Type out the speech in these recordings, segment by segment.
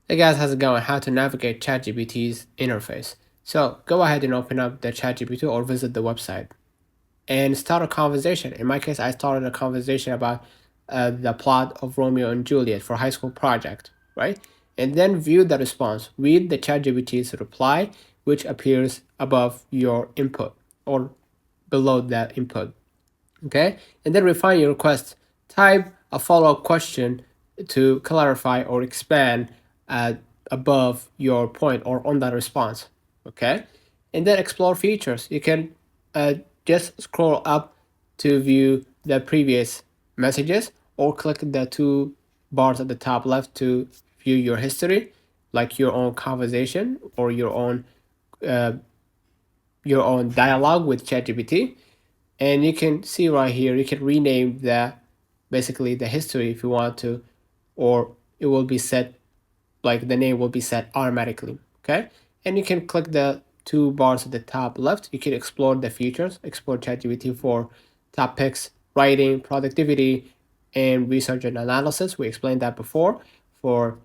Hey guys, how's it going? How to navigate ChatGPT's interface. So go ahead and open up the ChatGPT or visit the website and start a conversation. In my case, I started a conversation about the plot of Romeo and Juliet for high school project, right? And then view the response. Read the ChatGPT's reply, which appears above your input or below that input. Okay, and then refine your request. Type a follow-up question to clarify or expand uh, above your point or on that response. Okay, and then explore features. You can just scroll up to view the previous messages or click the two bars at the top left to view your history, like your own conversation or uh, your own dialogue with ChatGPT. And you can see right here, you can rename the basically the history if you want to, or it will be set, like the name will be set automatically. Okay, and you can click the two bars at the top left. You can explore the features, explore ChatGPT for topics, writing, productivity, and research and analysis. We explained that before for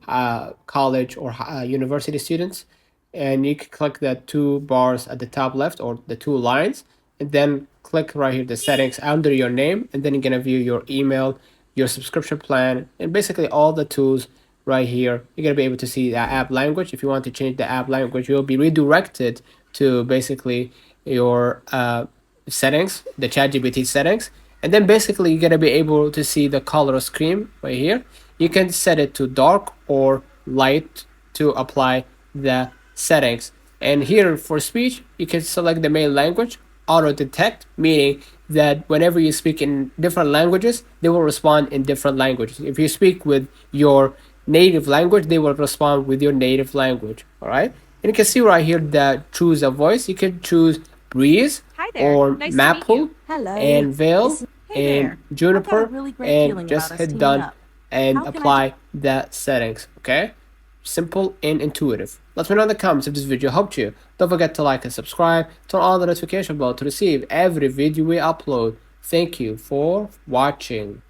college or university students. And you can click the two bars at the top left or the two lines, and then click right here the settings under your name, and then you're gonna view your email, your subscription plan, and basically all the tools right here. You're gonna be able to see the app language. If you want to change the app language, you'll be redirected to basically your settings, the ChatGPT settings, and then basically you're gonna be able to see the color scheme right here. You can set it to dark or light to apply the settings. And here for speech, you can select the main language, auto detect, meaning that whenever you speak in different languages, they will respond in different languages. If you speak with your native language, they will respond with your native language. All right. And you can see right here that choose a voice. You can choose breeze Hi there. or Nice to meet maple you. and Hello. veil Hey and there. I've got a juniper, really great and feeling just about us hit teaming done up. and How can I apply the settings. Okay, simple and intuitive. Let me know in the comments if this video helped you. Don't forget to like and subscribe. Turn on the notification bell to receive every video we upload. Thank you for watching.